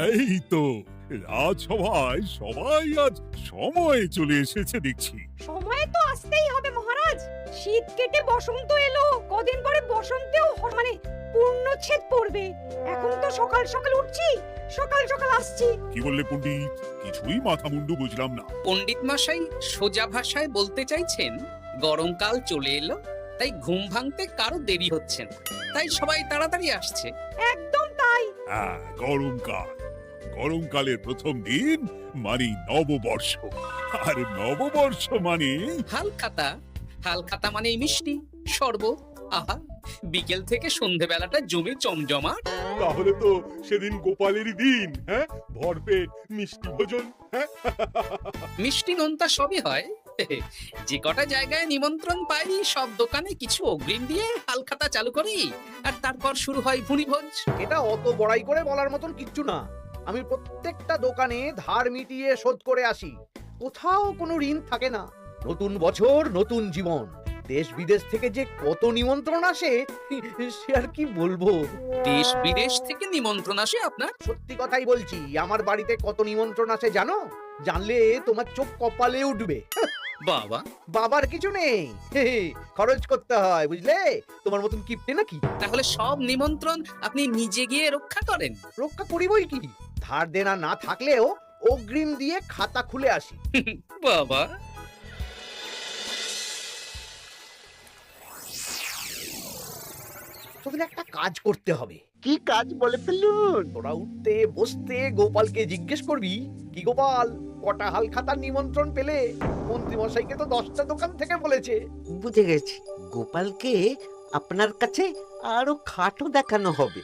এই তো রাজসভায় সবাই আজ সময়ে চলে এসেছে দেখছি। সময়ে তো আসতেই হবে মহারাজ। শীত কেটে বসন্ত এলো, কদিন পরে বসন্তেও মানে পূর্ণচ্ছেদ পড়বে। এখন তো সকাল সকাল উঠছি, সকাল সকাল আসছি। কি বললে পণ্ডিত? কিছুই মাথা মুন্ডু বুঝলাম না। পণ্ডিত মশাই সোজা ভাষায় বলতে চাইছেন গরমকাল চলে এলো, তাই ঘুম ভাঙতে কারো দেরি হচ্ছে না, তাই সবাই তাড়াতাড়ি আসছে। একদম তাই। হ্যাঁ, গরমকাল। গরমকালের প্রথম দিন মানে নববর্ষ, আর নববর্ষ মানে হালখাতা, হালখাতা মানে মিষ্টি শরবত। আহা, বিকেল থেকে সন্ধেবেলাটা জমে জমজমাট। তাহলে তো সেদিন গোপালেরই দিন, হ্যাঁ? ভরপেট মিষ্টি ভোজন, হ্যাঁ? মিষ্টি নোনতা সবই হয়। যে কটা জায়গায় নিমন্ত্রণ পাই সব দোকানে কিছু অগ্রিম দিয়ে হালখাতা চালু করি, আর তারপর শুরু হয় ভুনিভোজ। এটা অত বড়াই করে বলার মতন কিচ্ছু না। আমি প্রত্যেকটা দোকানে ধার মিটিয়ে শোধ করে আসি, কোথাও কোনো ঋণ থাকে না। নতুন বছর নতুন জীবন, দেশ বিদেশ থেকে যে কত নিমন্ত্রণ আসে সে আর কি বলবো। দেশ বিদেশ থেকে নিমন্ত্রণ আসে আপনার? সত্যি কথাই বলছি, আমার বাড়িতে কত নিমন্ত্রণ আসে জানো? জানলে তোমার চোখ কপালে উঠবে। বাবা, বাবার কিছু নেই, খরচ করতে হয়, বুঝলে? তোমার মতন কিপটে নাকি? তাহলে সব নিমন্ত্রণ আপনি নিজে গিয়ে রক্ষা করেন? রক্ষা করিবই কি, ধার দেনা না থাকলেও অগ্রিম দিয়ে খাতা খুলে আসি। বাবা, তোদের একটা কাজ করতে হবে। কি কাজ বলে ফেলুন? তোরা উঠতে বসতে গোপালকে জিজ্ঞেস করবি, কি গোপাল, কটা হাল খাতার নিমন্ত্রণ পেলে? মন্ত্রী মশাইকে তো 10টা দোকান থেকে বলেছে। বুঝে গেছি, গোপালকে আপনার কাছে আরো খাটো দেখানো হবে।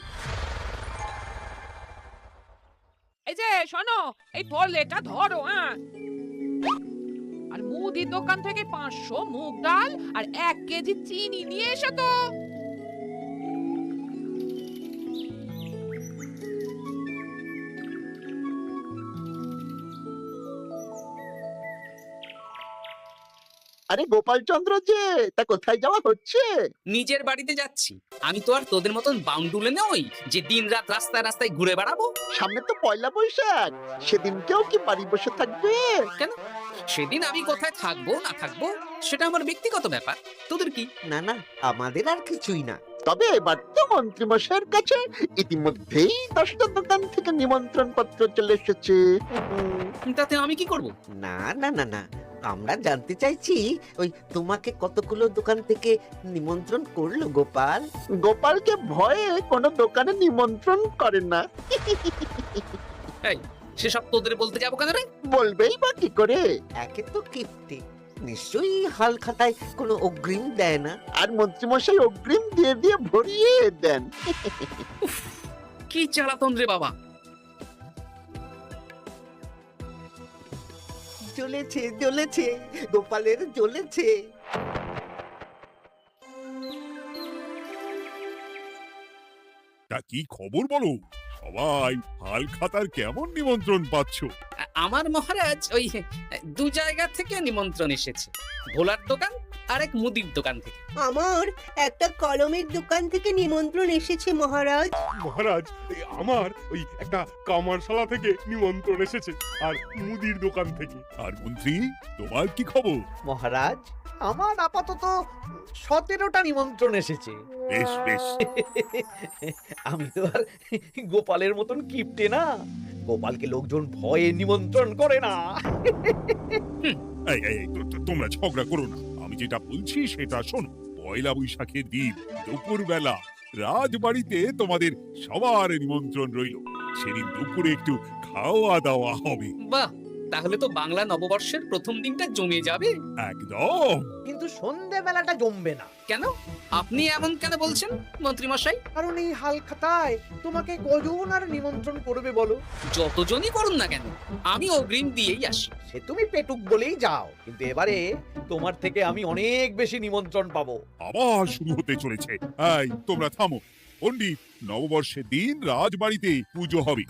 এই যে শোনো, এই থলেটা ধরো, হ্যাঁ? আর মুদির দোকান থেকে 500 মুগ ডাল আর 1 কেজি চিনি নিয়ে এসো তো। আরে গোপাল চন্দ্র যে, তা কোথায় যাওয়া হচ্ছে? নিজের বাড়িতে যাচ্ছি। আমি তো আর তোদের মতন বাউন্ডুলে নই যে দিন রাত রাস্তায় রাস্তায় ঘুরে বেড়াবো। সামনে তো পয়লা বৈশাখ, সেদিন কেউ কি বাড়ি বসে থাকবে? কেন? সেদিন আমি কোথায় থাকবো না থাকবো সেটা আমার ব্যক্তিগত ব্যাপার, তোদের কি? না না, আমাদের আর কিছুই না। তবে এবার তো মন্ত্রী মশাইয়ের কাছে ইতিমধ্যেই 10টা দোকান থেকে নিমন্ত্রণ পত্র চলে এসেছে। তাতে আমি কি করব? না না না না, আমরা জানতে চাইছি ওই তোমাকে কতগুলো দোকান থেকে নিমন্ত্রণ করলো গোপাল? গোপালকে ভয়ে কোনো দোকানে নিমন্ত্রণ করে না। এই, সেসব তোদের বলতে যাবো কেন রে? বলবেই বা কি করে? একে তো কিপ্টে, নিশ্চয়ই হাল খাতায় কোনো অগ্রিম দেয় না, আর মন্ত্রীমশাই অগ্রিম দিয়ে দিয়ে ভরিয়ে দেন। কি জ্বালাতন রে বাবা! জ্বলেছে জ্বলেছে, গোপালের জ্বলেছে। তা কি খবর বলো? সবাই হাল খাতার কেমন নিমন্ত্রণ পাচ্ছ? আমার মহারাজ ওই 2 জায়গা থেকে নিমন্ত্রণ এসেছে, ভোলার দোকান আর এক মুদির দোকান থেকে। আমার একটা কলমের দোকান থেকে নিমন্ত্রণ এসেছে মহারাজ। মহারাজ, আমার ওই একটা কামারশালা থেকে নিমন্ত্রণ এসেছে, আর মুদির দোকান থেকে। আর মন্ত্রী, তোমার কি খবর? মহারাজ, আমার আপাতত 17টা নিমন্ত্রণ এসেছে। বেশ বেশ। আমি তো আর গোপালের মতন কিপটে না, গোপালকে লোকজন ভয়ে নিমন্ত্রণ করে না। এই এই এই, তোমরা ঝগড়া করো না, আমি যেটা বলছি সেটা শোনো। পয়লা বৈশাখের দিন দুপুরবেলা রাজবাড়িতে তোমাদের সবার নিমন্ত্রণ রইল। সেদিন দুপুরে একটু খাওয়া দাওয়া হবে। বাহ, তাহলে তো বাংলা নববর্ষের প্রথম দিনটা জমে যাবে। একদম। কিন্তু সন্ধেবেলাটা জমবে না, কেন? আপনি এমন কেন বলছেন মন্ত্রী মশাই? কারণ এই হাল খাতায় তোমাকে কজন আর নিমন্ত্রণ করবে বলো? যতজনই করুন না কেন, আমি অগ্রিম দিয়েই আসি। সে তুমি পেটুক বলেই যাও, কিন্তু এবারে তোমার থেকে আমি অনেক বেশি নিমন্ত্রণ পাবো। আবার শুরু হতে চলেছে। এই তোমরা থামো। পণ্ডিত, নববর্ষের দিন রাজবাড়িতে পুজো হবে।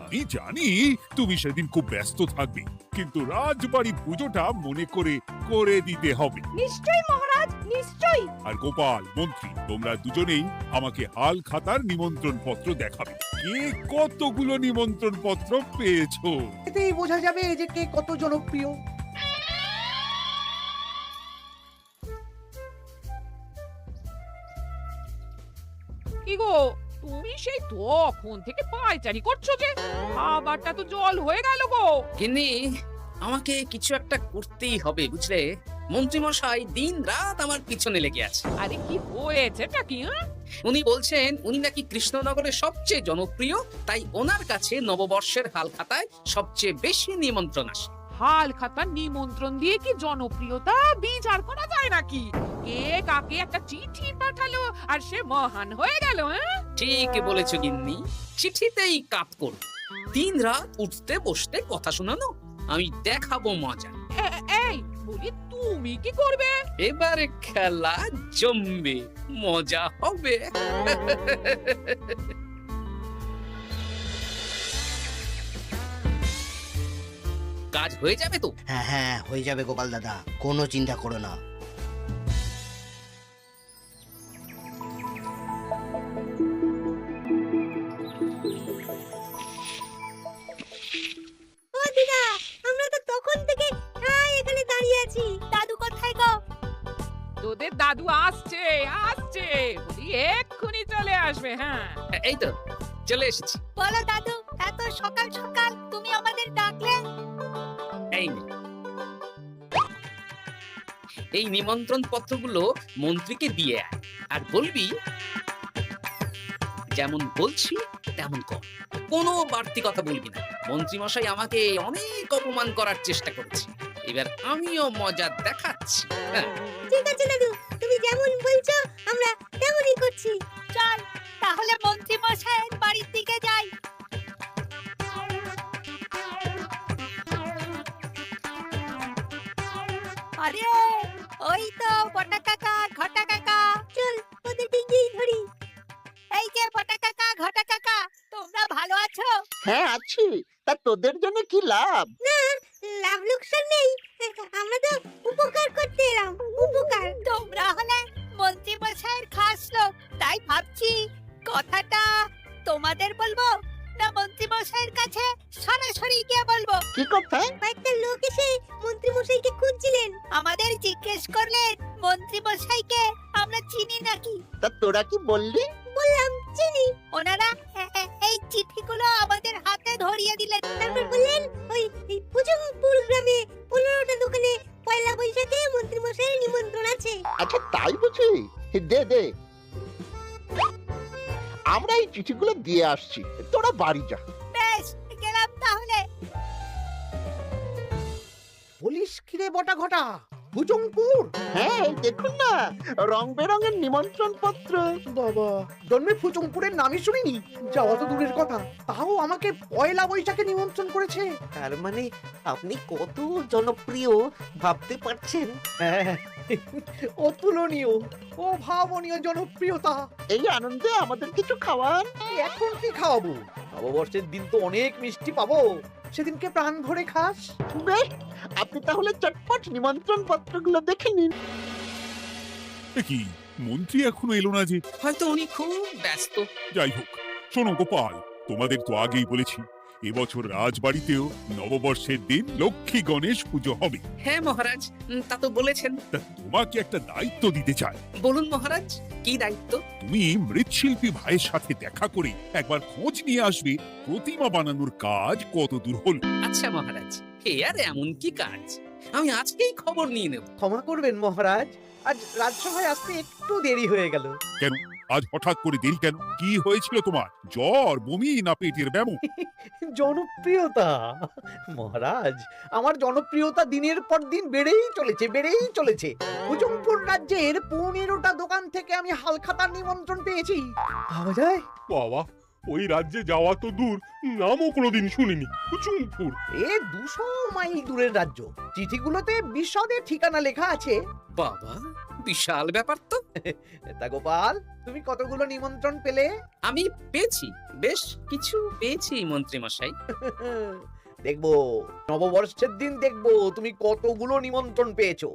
আমি জানি তুমি সেদিন খুব ব্যস্ত থাকবে, কিন্তু রাজবাড়ি পুজোটা মনে করে করে দিতে হবে। নিশ্চয়ই মহারাজ, নিশ্চয়ই। আর গোপাল মন্ত্রী তোমরা দুজনেই আমাকে হাল খাতার নিমন্ত্রণ পত্র দেখাবে, কে কতগুলো নিমন্ত্রণ পত্র পেয়েছো। এতেই বোঝা যাবে যে কে কত জনপ্রিয়। কি গো, তুমি সেই তখন থেকে পায়চারি করছো যে, খাবারটা তো জল হয়ে গেল গো। কিন্তু আমাকে কিছু একটা করতেই হবে বুঝলে। মন্ত্রীমশাই দিন রাত আমার পিছনে লেগে আছে। আরে কি হয়েছেটা কি? উনি বলছেন উনি নাকি কৃষ্ণনগরের সবচেয়ে জনপ্রিয়, তাই ওনার কাছে নববর্ষের হাল খাতায় সবচেয়ে বেশি নিমন্ত্রণ আসে। হাল খাতার নিমন্ত্রণ দিয়ে কি জনপ্রিয়তা বিচার করা যায় নাকি? কে কাকে একটা চিঠি পাঠালো আর সে মহান হয়ে গেল? ঠিক বলেছো গিন্নি, চিঠিতেই কাপ করো। দিন রাত উঠতে বসতে কথা শোনানো, আমি দেখাবো মজা। এই বলি, তুমি কি করবে? এবারে খেলা জমবে, মজা হবে। কাজ হয়ে যাবে তো? হ্যাঁ হ্যাঁ, হয়ে যাবে গোপাল দাদা, কোনো চিন্তা করো না। ও দিদা, আমরা তো তখন থেকে এখানে দাঁড়িয়ে আছি। দাদু কোথায় গো? তোদের দাদু আসছে আসছে, বলি এক্ষুনি চলে আসবে। হ্যাঁ, এই তো চলে এসেছি। বলো দাদু, এত সকাল সকাল তুমি আমাদের ডাকলে? এই নে। এই নিমন্ত্রণ পত্রগুলো মন্ত্রীকে দিয়ে আয়, আর বলবি যেমন বলছি তেমন কর, কোনো বাড়তি কথা বলবি না। মন্ত্রীমশাই আমাকে অনেক অপমান করার চেষ্টা করেছে, এবার আমিও মজা দেখাচ্ছি। হ্যাঁ, ঠিক আছে দাদু, তুমি যেমন বলছো আমরা তেমনই করছি। চল তাহলে মন্ত্রী মশাইয়ের বাড়ির দিকে যাই। আরে ওই তো বটা কাকা, ঘটা কাকা। চল ওদের দিকেই ধরি। এই যে বটা কাকা, ঘটা কাকা, তোমরা ভালো আছো? হ্যাঁ আছি, তা তোদের জন্য কি লাভ? না, লাভ লোকসান নেই, আমরা তো উপকার করতে এলাম। উপকার? তোমরা হলে মন্ত্রী মশাইয়ের খাস লোক, তাই ভাবছি কথাটা তোমাদের বলবো না মন্ত্রী মশাইয়ের কাছে সরাসরি গিয়ে বলবো। কি কথা? একটা লোক এসে মন্ত্রী মশাইকে খুঁজছিলেন, আমাদের জিজ্ঞেস করলেন মন্ত্রী মশাইকে আমরা চিনি নাকি। তা তোরা কি বললি? বললাম চিনি। ওনারা এই চিঠিগুলো আমাদের হাতে ধরিয়ে দিলেন, তারপর বললেন ওই পুজংপুর গ্রামে 15টা দোকানে পয়লা বৈশাখে মন্ত্রী মশাইয়ের নিমন্ত্রণ আছে। আচ্ছা তাই বুঝি, দে দে, আমরা এই চিঠিগুলো দিয়ে আসছি, তোরা বাড়ি যা। বেশ, গেলাম তাহলে। বলিস কিরে বটা ঘটা, ভুজংপুর? হ্যাঁ দেখুন না, রং বেরঙের নিমন্ত্রণ পত্র। বাবা, জন্মে ফুচুংপুরের নামই শুনিনি, যাওয়া তো দূরের কথা, তাও আমাকে পয়লা বৈশাখে নিমন্ত্রণ করেছে। তার মানে আপনি কত জনপ্রিয় ভাবতে পারছেন? হ্যাঁ, অতুলনীয়, অভাবনীয় জনপ্রিয়তা। এই আনন্দে আমাদের কিছু খাওয়ান। এখন কি খাওয়াবো? নববর্ষের দিন তো অনেক মিষ্টি পাবো, সেদিনকে প্রাণ ভরে খাস। বেশ, আপনি তাহলে চটপট নিমন্ত্রণ পত্রগুলো দেখে নিন। এ কি, মন্ত্রী এখনো এলো না যে? হয়তো উনি খুব ব্যস্ত। যাই হোক, শোনো গোপাল, তোমাদের তো আগেই বলেছি এবছর রাজবাড়িতেও নববর্ষের দিন লক্ষ্মী গণেশ পুজো হবে। হ্যাঁ মহারাজ, তা তো বলেছেন। তা তোমাকে একটা দায়িত্ব দিতে চাই। বলুন মহারাজ, কি দায়িত্ব? তুমি মৃৎশিল্পী ভাইয়ের সাথে দেখা করে একবার খোঁজ নিয়ে আসবে প্রতিমা বানানোর কাজ কত দূর হলো। আচ্ছা মহারাজ, এ আর এমন কি কাজ, আমি আজকেই খবর নিয়ে নেব। ক্ষমা করবেন মহারাজ, আজ রাজসভায় আসতে একটু দেরি হয়ে গেল। কেন আজ হঠাৎ করে দেরি কেন? কি হয়েছিল তোমার? জ্বর, বমি না পেটের ব্যামো? জনপ্রিয়তা মহারাজ, আমার জনপ্রিয়তা দিনের পর দিন বেড়েই চলেছে। ভুজংপুর রাজ্যের 15টা দোকান থেকে আমি হালখাতার নিমন্ত্রণ পেয়েছি। ভাবা যায়? বাবা, ওই রাজ্যে যাওয়া তো দূর, নামও কোনোদিন শুনিনি। কুচুমপুর? এ 200 মাইল দূরের রাজ্য, চিঠিগুলোতে বিশদে ঠিকানা লেখা আছে। বাবা, বিশাল ব্যাপার তো। তা গোপাল, তুমি কতগুলো নিমন্ত্রণ পেলে? আমি পেয়েছি, বেশ কিছু পেয়েছি মন্ত্রী মশাই। দেখবো নববর্ষের দিন দেখবো তুমি কতগুলো নিমন্ত্রণ পেয়েছো।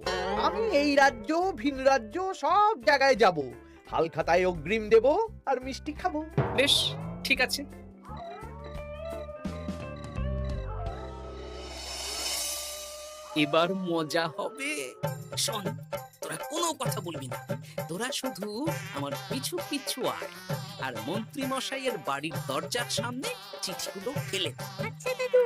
আমি এই রাজ্য ভিন রাজ্য সব জায়গায় যাব, হালখাতায় অগ্রিম দেব আর মিষ্টি খাবো। বেশ, ঠিক আছে। এবার মজা হবে। শোন, তোরা কোনো কথা বলবি না, তোরা শুধু আমার পিছু পিছু আয় আর মন্ত্রী মশাইয়ের বাড়ির দরজার সামনে চিঠিগুলো ফেলে দে। আচ্ছা দাদু।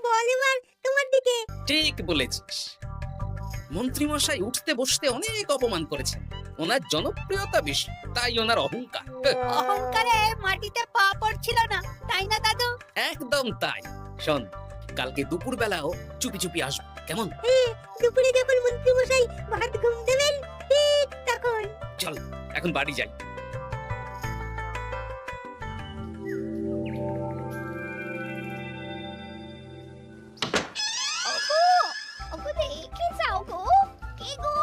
বল এবার তোমার দিকে। ঠিক বলেছিস। মন্ত্রী মশাই উঠতে বসতে অনেক অপমান করেছেন, ওনার জনপ্রিয়তা বেশি, তাই ওনার অহংকার। অহংকারে মাটিতে পা পড়ছিল না, তাই না দাদু? একদম তাই। শোন, কালকে দুপুর বেলাও চুপি চুপি আসবো, কেমন? দুপুরে যখন মন্ত্রী মশাই ভাত ঘুম দেবেন ঠিক তখন। চল এখন বাড়ি যাই। ওগো, ওগো দেখে যাও গো। কি গো,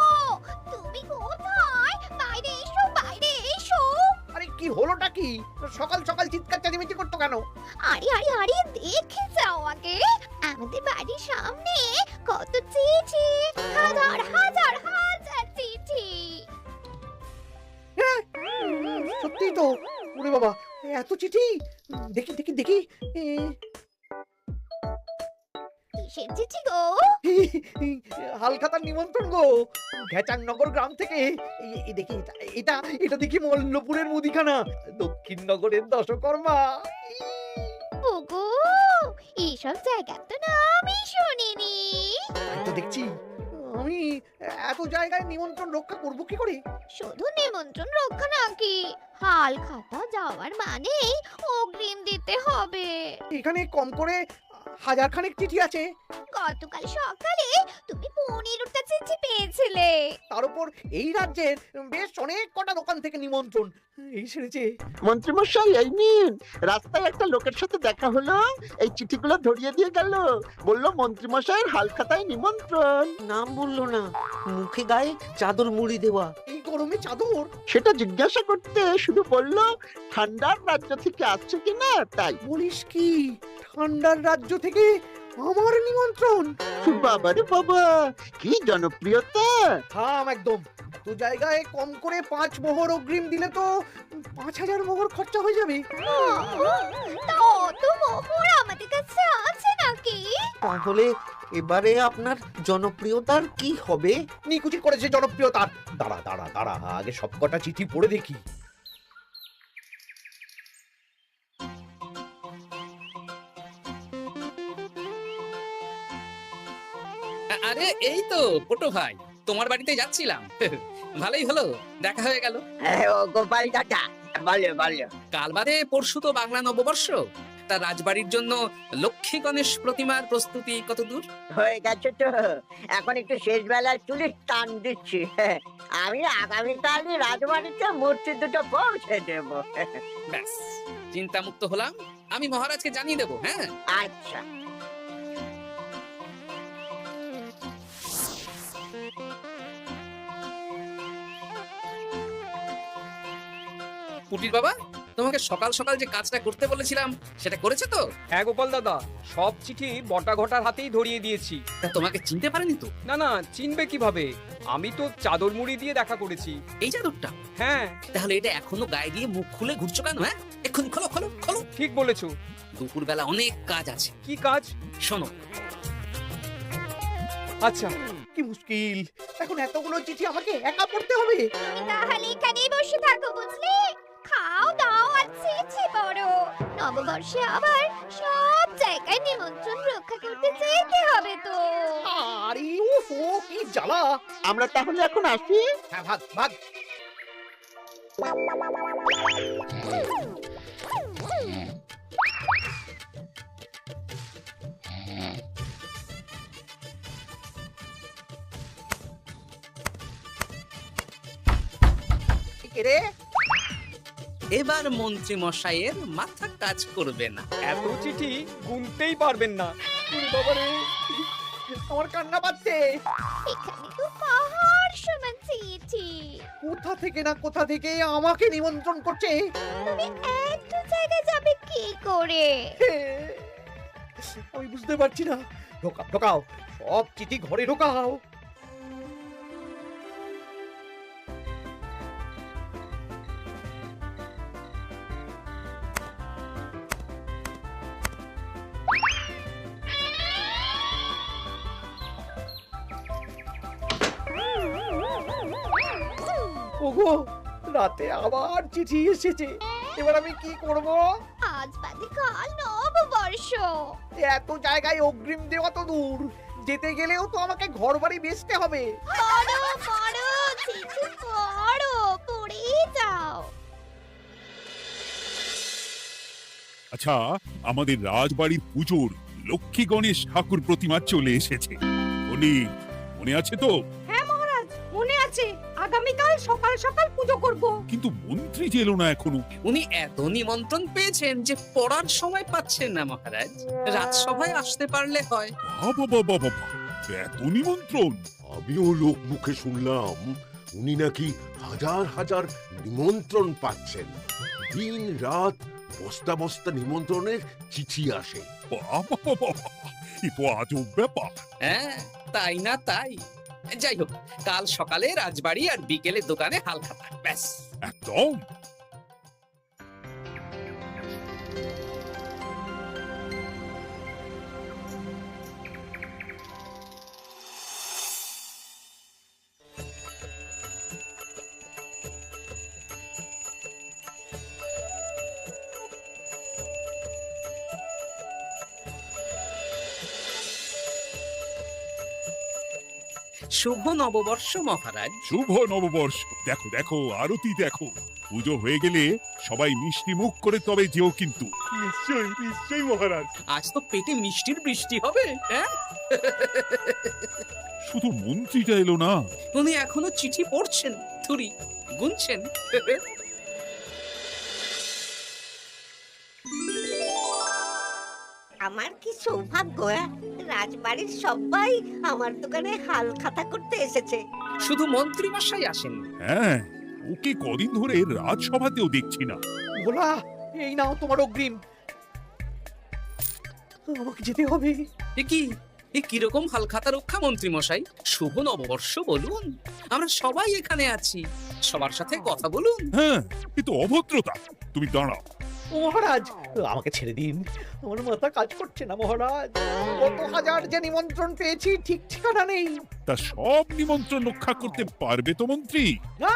তুমি কোথায়? বাইরে এসো, বাইরে এসো। আরে কি হলোটা কি? সকাল সকাল চিৎকার চেঁচামেচি করতো কেন? আরে আরে আরে দেখে যাও আগে। আমাদের বাড়ির সামনে কত চিঠি, হাজার হাজার হাজার চিঠি। সত্যি তো, ওরে বাবা, এত চিঠি! দেখি দেখি দেখি। কিসের চিঠি গো? হালখাতার নিমন্ত্রণ গো, ঘেচাংনগর গ্রাম থেকে। দেখি এটা এটা দেখি মল্লপুরের মুদিখানা, দক্ষিণনগরের দশকর্মা। ওগো, এইসব জায়গা তো নামই শুনিনি। তাই তো দেখছি। আমি এত জায়গায় নিমন্ত্রণ রক্ষা করব কি করে? শুধু নিমন্ত্রণ রক্ষা নাকি, হালখাতা যাওয়ার মানেই অগ্রিম দিতে হবে। এখানে কম করে 1000 খানেক চিঠি আছে। গতকাল সকালে তুমি 15টা চিঠি পেয়েছিলে। তার উপর এই রাজ্যের বেশ অনেক কটা দোকান থেকে নিমন্ত্রণ এই সেরেছে। মন্ত্রীমশাই এই নিন, রাস্তায় একটা লোকের সাথে দেখা হলো, এই চিঠিগুলো ধরিয়ে দিয়ে গেল, বললো মন্ত্রীমশাইয়ের হালখাতায় নিমন্ত্রণ। নাম বললো না, মুখে গায়ে চাদর মুড়ি দেওয়া। এই গরমে চাদর? সেটা জিজ্ঞাসা করতে শুধু বললো ঠান্ডার রাজ্য থেকে আসছে কিনা তাই। বলিস কি, ঠান্ডার রাজ্য থেকে আমার নিমন্ত্রণ? বাবারে বাবা, কি জনপ্রিয়তা! থাম একদম। তো জায়গায় কম করে 5 মোহর অগ্রিম দিলে তো 5000 মোহর খরচা হয়ে যাবে। তা অত মোহর আমাদের কাছে আছে নাকি? তাহলে এবারে আপনার জনপ্রিয়তার কি হবে? নিকুচি করেছে জনপ্রিয়তার। দাঁড়া দাঁড়া দাঁড়া, আগে সবকটা চিঠি পড়ে দেখি। আরে এই তো পটু ভাই, তোমার বাড়িতে যাচ্ছিলাম। ভালোই হলো, দেখা হয়ে গেল। গোপাল দাদা, বলো বলো। কাল বাদে পরশু তো বাংলা নববর্ষ, তা রাজবাড়ির জন্য লক্ষ্মী গণেশ প্রতিমার প্রস্তুতি কত দূর? হয়ে গেছে তো, এখন একটু শেষ বেলার চুলি টান দিচ্ছি। আমি আগামীকালই রাজবাড়িতে মূর্তি দুটো পৌঁছে দেব। ব্যাস, চিন্তা মুক্ত হলাম। আমি মহারাজকে জানিয়ে দেবো। হ্যাঁ আচ্ছা। পুটির বাবা, তোমাকে সকাল সকাল যে কাজটা করতে বলেছিলাম সেটা করেছে তো? হ্যাঁ গোপাল দাদা, সব চিঠি বটা ঘটার হাতেই ধরিয়ে দিয়েছি। তা তোমাকে চিনতে পারেনি তো? না না, চিনবে কিভাবে? আমি তো চাদর মুড়ি দিয়ে দেখা করেছি। এই চাদরটা? হ্যাঁ। তাহলে এটা এখনো গায়ে দিয়ে মুখ খুলে ঘুরছো কেন? হ্যাঁ, এক্ষুনি খোলো খোলো খোলো। ঠিক বলেছো। দুপুর বেলা অনেক কাজ আছে। কি কাজ? শোনো। আচ্ছা। কি মুশকিল, এখন এতগুলো চিঠি আমাকে একা পড়তে হবে। তাহলে এখানেই বসে থাকো, বুঝলে? খাও দাও আর চিঠি পড়ো। নববর্ষে আবার সব জায়গায় নিমন্ত্রণ রক্ষা করতে যেতে হবে তো। আরে ওহো, কি জ্বালা! আমরা তাহলে এখন আসি। হ্যাঁ, ভাগ ভাগ। কে রে? এবার মন্ত্রী মশাইয়ের মাথা কাজ করবে না। এত চিঠি গুনতেই পারবেন না। বাবারে, আমার কান্না পাচ্ছে। এখানে তো পাহাড় সমান চিঠি। কোথা থেকে আমাকে নিমন্ত্রণ করছে। তুমি এত জায়গায় যাবে কি করে? আমি বুঝতে পারছি না। ঢোকাও সব চিঠি ঘরে ঢোকাও। ওগো, রাতে আবার চিঠি এসেছে। এবার আমি কি করব? আজ বাদে কাল নববর্ষ। এত জায়গায় অগ্রিম দেওয়া তো দূর, যেতে গেলেও তো আমাকে ঘর বাড়ি বেচতে হবে। পড়ো চিঠি পড়ো, পড়ে যাও। আচ্ছা, আমাদের রাজবাড়ির পুজোর লক্ষ্মী গণেশ ঠাকুর প্রতিমা চলে এসেছে। মনে আছে তো? হ্যাঁ মহারাজ, মনে আছে। আগামীকাল সকাল সকাল পুজো করব। কিন্তু মন্ত্রী যে এলো না এখনো। উনি এত নিমন্ত্রণ পেয়েছেন যে পড়ার সময় পাচ্ছেন না মহারাজ। রাজসভায় আসতে পারলে হয়। বাবা, এত নিমন্ত্রণ! আমিও লোক মুখে শুনলাম উনি নাকি হাজার হাজার নিমন্ত্রণ পাচ্ছেন। দিন রাত বস্তা বস্তা নিমন্ত্রণের চিঠি আসে। বাবা, এ তো আজব ব্যাপার। হ্যাঁ, তাই না তাই। যাই হোক, কাল সকালে রাজবাড়ি আর বিকেলে দোকানে হালখাতা, ব্যাস। একদম। শুভ নববর্ষ মহারাজ। শুভ নববর্ষ। দেখো আরতি দেখো। পুজো হয়ে গেলে সবাই মিষ্টি মুখ করে তবে যেও কিন্তু। নিশ্চয়ই মহারাজ। আজ তো পেটে মিষ্টির বৃষ্টি হবে। হ্যাঁ, শুধু মন্ত্রীটা এলো না। উনি এখনো চিঠি পড়ছেন, থুরি গুনছেন। আমার কি সৌভাগ্য! রাজবাড়ির সবাই আমার দোকানে হাল খাতা করতে এসেছে। শুধু মন্ত্রী মশাই আসেন। হ্যাঁ, ওকে কদিন ধরে রাজসভাতেও দেখছি না। ভোলা, এই নাও তোমার অগ্রিম। আমাকে যেতে হবে। এ কিরকম হালখাতা রক্ষা মন্ত্রী মশাই? শুভ নববর্ষ বলুন, আমরা সবাই এখানে আছি, সবার সাথে কথা বলুন। হ্যাঁ, এ তো অভদ্রতা। তুমি দাঁড়াও। মহারাজ, আমাকে ছেড়ে দিন। আমার মাথা কাজ করছে না মহারাজ। কত হাজার যে নিমন্ত্রণ পেয়েছি, ঠিক ঠিকানা নেই। তা সব নিমন্ত্রণ রক্ষা করতে পারবে তো মন্ত্রী? না,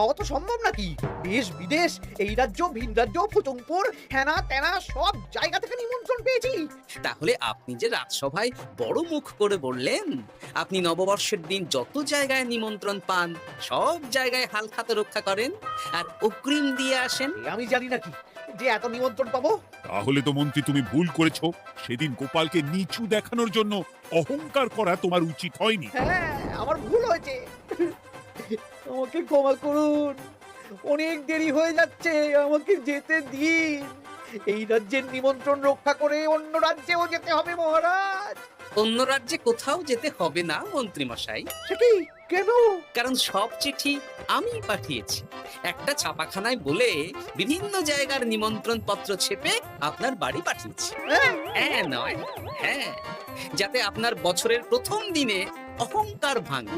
অত সম্ভব নাকি? দেশ বিদেশ, এই রাজ্য ভিন রাজ্য, ফুতুংপুর, হেনা তেনা সব জায়গা থেকে নিমন্ত্রণ পেয়েছি। তাহলে আপনি যে রাজসভায় বড় মুখ করে বললেন আপনি নববর্ষের দিন যত জায়গায় নিমন্ত্রণ পান সব জায়গায় হালখাতা রক্ষা করেন আর অগ্রিম দিয়ে আসেন, আমি জানি নাকি যে এত নিমন্ত্রণ পাবো? তাহলে তো মন্ত্রী তুমি ভুল করেছো। সেদিন গোপালকে নিচু দেখানোর জন্য অহংকার করা তোমার উচিত হয়নি। হ্যাঁ, আমার ভুল হয়েছে। আমাকে ক্ষমা করুন। অনেক দেরি হয়ে যাচ্ছে, আমাকে যেতে দিন। এই রাজ্যের নিমন্ত্রণ রক্ষা করে অন্য রাজ্যেও যেতে হবে মহারাজ। অন্য রাজ্যে কোথাও যেতে হবে না মন্ত্রী মশাই। সে কি? কেন? কারণ সব চিঠি আমি পাঠিয়েছি। একটা ছাপাখানায় বলে বিভিন্ন জায়গার নিমন্ত্রণ পত্র ছেপে আপনার বাড়ি পাঠিয়েছি। হ্যাঁ নয়, হ্যাঁ, যাতে আপনার বছরের প্রথম দিনে অহংকার ভাঙে।